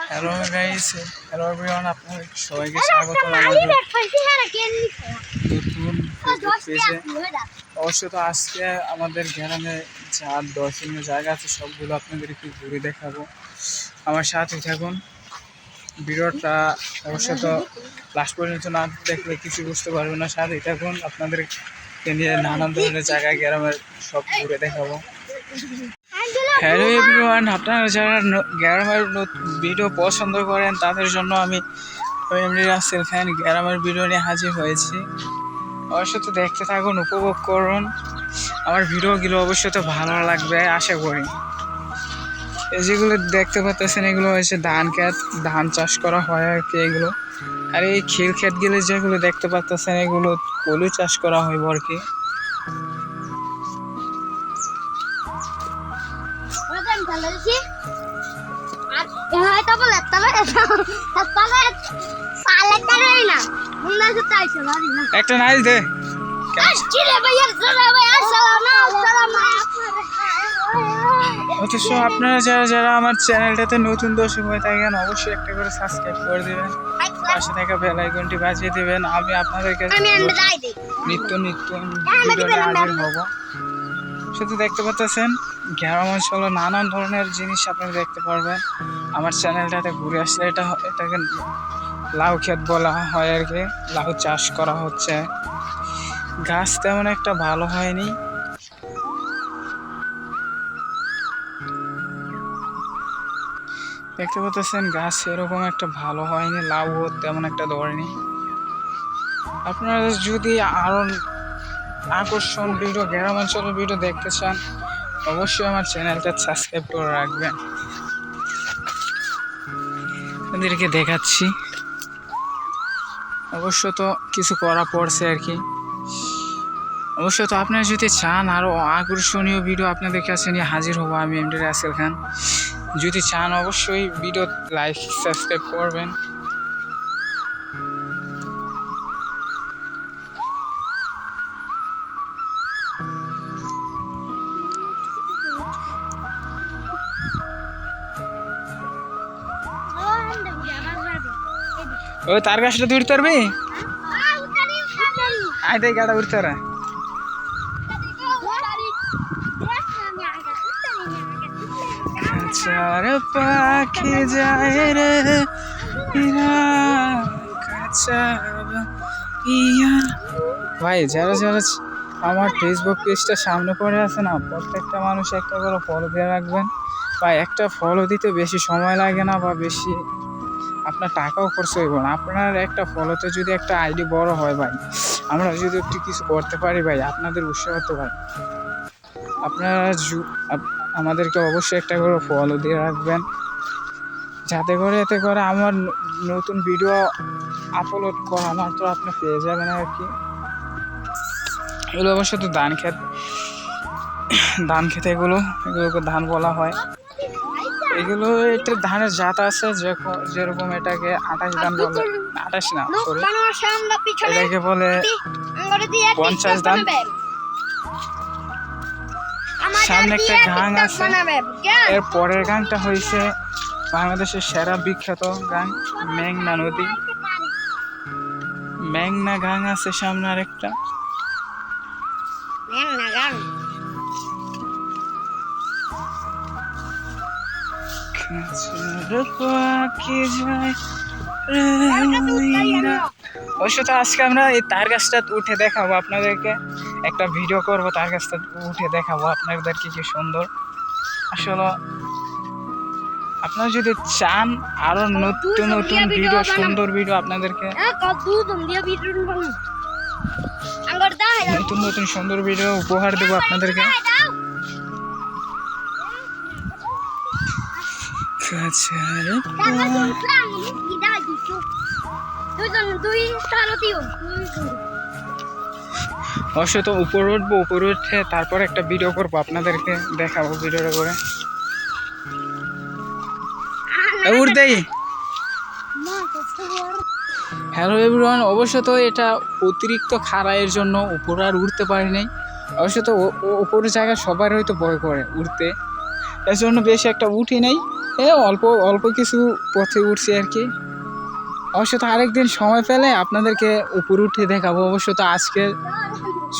Hello guys, hello everyone, আপনাদের সবাইকে স্বাগত আমাদের নতুন ফেসবুক পেজে। অবশ্য তো আজকে আমাদের গ্রামে যা দর্শনীয় জায়গা আছে সবগুলো আপনাদের একটু ঘুরে দেখাবো। আমার সাথে থাকুন। ভিডিওটা অবশ্য তো লাস্ট পর্যন্ত না দেখলে কিছু বুঝতে পারবেন না। সাথে থাকুন, আপনাদেরকে নিয়ে নানান ধরনের জায়গায় গ্রামের সব ঘুরে দেখাবো। হ্যালো এভরিওয়ান, আপনারা যারা গ্রামের ভিডিও পছন্দ করেন তাদের জন্য আমি এমডি রাসেল খান গ্রামের ভিডিও নিয়ে হাজির হয়েছি। অবশ্যই তো দেখতে থাকুন, উপভোগ করুন। আমার ভিডিওগুলো অবশ্যই তো ভালো লাগবে আশা করি। এই যেগুলো দেখতে পাচ্ছেন এগুলো হচ্ছে ধান ক্ষেত, ধান চাষ করা হয় আর কি এগুলো। আর এই ক্ষীর ক্ষেতগুলো যেগুলো দেখতে পাচ্ছেন এগুলো কলু চাষ করা হয় আর কি। একটা নাইস দে। অথচ আপনারা যারা আমার চ্যানেলটাতে নতুন দর্শক হয়ে থাকেন অবশ্যই একটা করে সাবস্ক্রাইব করে দেবেন, পাশে থাকা বেল আইকনটি বাজিয়ে দেবেন। আমি আপনাদেরকে নিত্য ভিডিও নিয়ে হাজির হব। শুধু দেখতে পাচ্ছেন গ্রাম অঞ্চলে নানান ধরনের জিনিস আপনারা দেখতে পারবেন। আমার চ্যানেলটাতে ঘুরে আসলে এটাকে লাউ ক্ষেত বলা হয় আর কি। লাউ চাষ করা হচ্ছে, গাছ তেমন একটা ভালো হয়নি। দেখতে পাচ্ছেন গাছ এরকম একটা ভালো হয়নি, লাউ তেমন একটা ধরেনি। আপনারা যদি আরো আকর্ষণ ভিডিও, গ্রাম অঞ্চলের ভিডিও দেখতে চান অবশ্যই আমার চ্যানেলটা সাবস্ক্রাইব করে রাখবেন। আপনাদেরকে দেখাচ্ছি, অবশ্য তো কিছু করা পড়ছে আর কি। অবশ্য তো আপনারা যদি চান আরও আকর্ষণীয় ভিডিও আপনাদের কাছে নিয়ে হাজির হবো আমি এমডি রাসেল খান। যদি চান অবশ্যই ভিডিও লাইক সাবস্ক্রাইব করবেন। ওই তার গাছটা উঠতে পারবি? আয় তাই গাড়া উঠতে পারে। চার পাখি যায় রে ভাই, যারা আমার ফেসবুক পেজটা সামনে পড়ে আছে না, প্রত্যেকটা মানুষ একটা করে ফলো দিয়ে রাখবেন। বা একটা ফলো দিতে বেশি সময় লাগে না বা বেশি আপনার টাকাও খরচ হইব না। আপনার একটা ফলোতে যদি একটা আইডি বড় হয় ভাই, আমরা যদি একটু কিছু করতে পারি ভাই, আপনাদের উৎসাহ তো ভাই। আপনারা আমাদেরকে অবশ্যই একটা করে ফলো দিয়ে রাখবেন, যাতে করে এতে করে আমার নতুন ভিডিও আপলোড করা মাত্র আপনি পেয়ে যাবেন আর কি। এগুলো অবশ্য তো ধান খেতে এগুলোকে ধান বলা হয়। এগুলো একটা ধানের জাত আছে যেরকম এটাকে 28 ধান বলে, 28 না সরি, এটাকে বলে 50 ধান। সামনে একটা গাং আছে, এর পরের গাংটা হয়েছে বাংলাদেশের সেরা বিখ্যাত গাং মেঘনা নদী। মেঘনা গাং আছে সামনে আরেকটা। অবশ্য তো আজকে আমরা এই তার গাছটা উঠে দেখাবো আপনাদেরকে, একটা ভিডিও করব তার গাছটা উঠে দেখাবো আপনাদেরকে কি সুন্দর। আসলে আপনারা যদি চান আরো নতুন ভিডিও, সুন্দর ভিডিও আপনাদেরকে নতুন সুন্দর ভিডিও উপহার দেবো আপনাদেরকে। অবশ্যই তো উপরে উঠে তারপর একটা ভিডিও করবো আপনাদেরকে দেখাবো ভিডিওটা করে। হ্যালো এভরিওয়ান, অবশ্য তো এটা অতিরিক্ত খাড়াইয়ের জন্য উপরে আর উঠতে পারি নাই। অবশ্য তো উপরের জায়গায় সবার হয়তো ভয় করে উঠতে, এর জন্য বেশি একটা উঠি নাই। অল্প অল্প কিছু পথে উঠছি আর কি। অবশ্য তো আরেকদিন সময় পেলে আপনাদেরকে উপরে উঠে দেখাবো। অবশ্য তো আজকে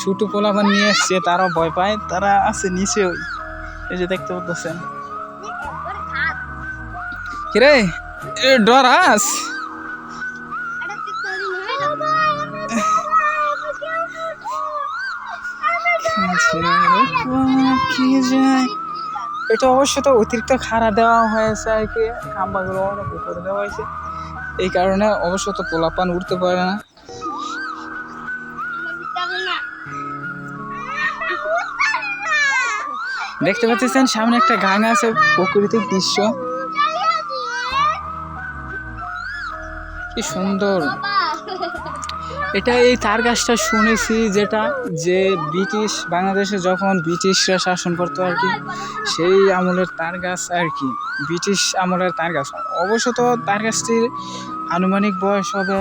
ছোটো পোলাপান নিয়ে এসছে, তারাও ভয় পায়, তারা আছে নিচে, ওই এই যে দেখতে পাচ্ছেন। কিরে ডরাস? এটা অবশ্য তো অতিরিক্ত খাড়া দেওয়া হয়েছে আর কি, খাম্বাগুলো অনেক উপরে দেওয়া হয়েছে, এই কারণে অবশ্য তো পোলাপান উঠতে পারে না। দেখতে পাচ্ছেন সামনে একটা গান আছে, প্রাকৃতিক দৃশ্য কি সুন্দর। এটা এই তার গাছটা শুনেছি যেটা, যে ব্রিটিশ বাংলাদেশে যখন ব্রিটিশরা শাসন করতো আর কি, সেই আমলের তার গাছ আর কি, ব্রিটিশ আমলের তার গাছ। অবশ্য তো তার গাছটির আনুমানিক বয়স হবে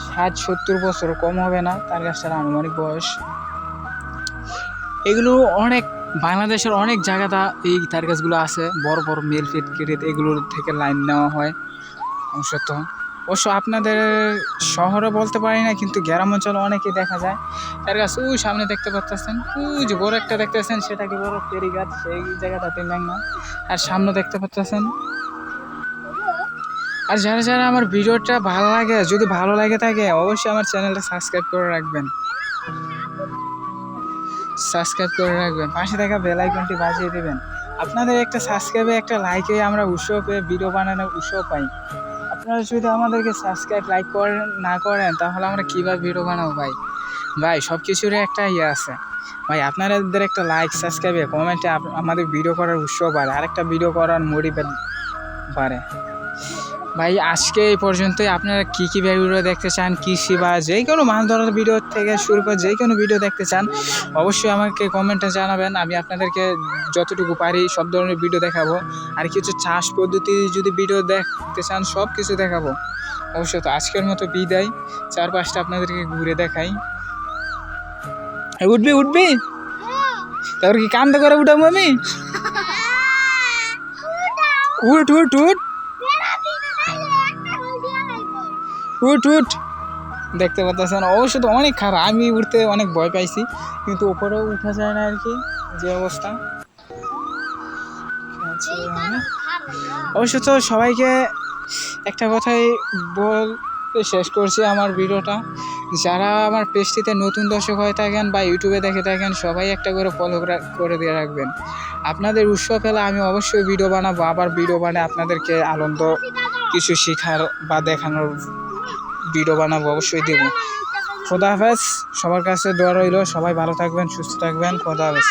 60-70 বছর, কম হবে না তার গাছটার আনুমানিক বয়স। এগুলো অনেক বাংলাদেশের অনেক জায়গাটা এই তার গাছগুলো আছে, বড় বড় মিল ফ্যাক্টরি, এগুলোর থেকে লাইন নেওয়া হয়। অবশ্য আপনাদের শহরে বলতে পারি না, কিন্তু গ্রাম অঞ্চলে অনেকেই দেখা যায় তার গাছ। ওই সামনে দেখতে পাচ্ছেন, ওই যে বড় একটা দেখতেছেন, সেটাকে বড় পেরি গাছ, সেই জায়গাটাতে ম্যাংনা। আর সামনে দেখতে পাচ্ছেন। আর যারা যারা আমার ভিডিওটা ভালো লাগে, যদি ভালো লাগে থাকে, অবশ্যই আমার চ্যানেলটা সাবস্ক্রাইব করে রাখবেন, পাশে থাকা বেল আইকনটি বাজিয়ে দেবেন। আপনাদের একটা সাবস্ক্রাইবে, একটা লাইকে আমরা উৎসাহ পেয়ে ভিডিও বানানোর উৎসাহ পাই। আপনারা যদি আমাদেরকে সাবস্ক্রাইব লাইক করেন না করেন, তাহলে আমরা কীভাবে ভিডিও বানাবো ভাই সব কিছুরই একটা ইয়ে আছে ভাই। আপনাদের একটা লাইক, সাবস্ক্রাইবে, কমেন্টে আমাদের ভিডিও করার উৎসাহ বাড়ে, আরেকটা ভিডিও করার মোটিভেট বাড়ে ভাই। আজকে এই পর্যন্তই। আপনারা কী ভিডিও দেখতে চান, কৃষি বা যে কোনো মাছ ধরার ভিডিও থেকে শুরু করে যে কোনো ভিডিও দেখতে চান, অবশ্যই আমাকে কমেন্টে জানাবেন। আমি আপনাদেরকে যতটুকু পারি সব ধরনের ভিডিও দেখাবো। আর কিছু চাষ পদ্ধতি যদি ভিডিও দেখতে চান, সব কিছু দেখাবো। অবশ্য তো আজকের মতো বিদায়, চারপাশটা আপনাদেরকে ঘুরে দেখাই। উঠবি তারপর কি কান্দা করে উঠাবো আমি? উঠ দেখতে পাচ্ছেন। অবশ্য তো অনেক খারাপ, আমি উঠতে অনেক ভয় পাইছি, কিন্তু উপরেও উঠা যায় না আর কি, যে অবস্থা। অবশ্য তো সবাইকে একটা কথাই বলতে শেষ করছি আমার ভিডিওটা। যারা আমার পেজটিতে নতুন দর্শক হয়ে থাকেন বা ইউটিউবে দেখে থাকেন, সবাই একটা করে ফলো করে দিয়ে রাখবেন। আপনাদের উৎসাহ পেলে আমি অবশ্যই ভিডিও বানাবো, আবার ভিডিও বানিয়ে আপনাদেরকে আনন্দ কিছু শেখার বা দেখানোর ভিডিও বানাবো, অবশ্যই দেবো। খোদা হাফেজ, সবার কাছে দোয়া রইল, সবাই ভালো থাকবেন, সুস্থ থাকবেন। খোদা হাফেজ।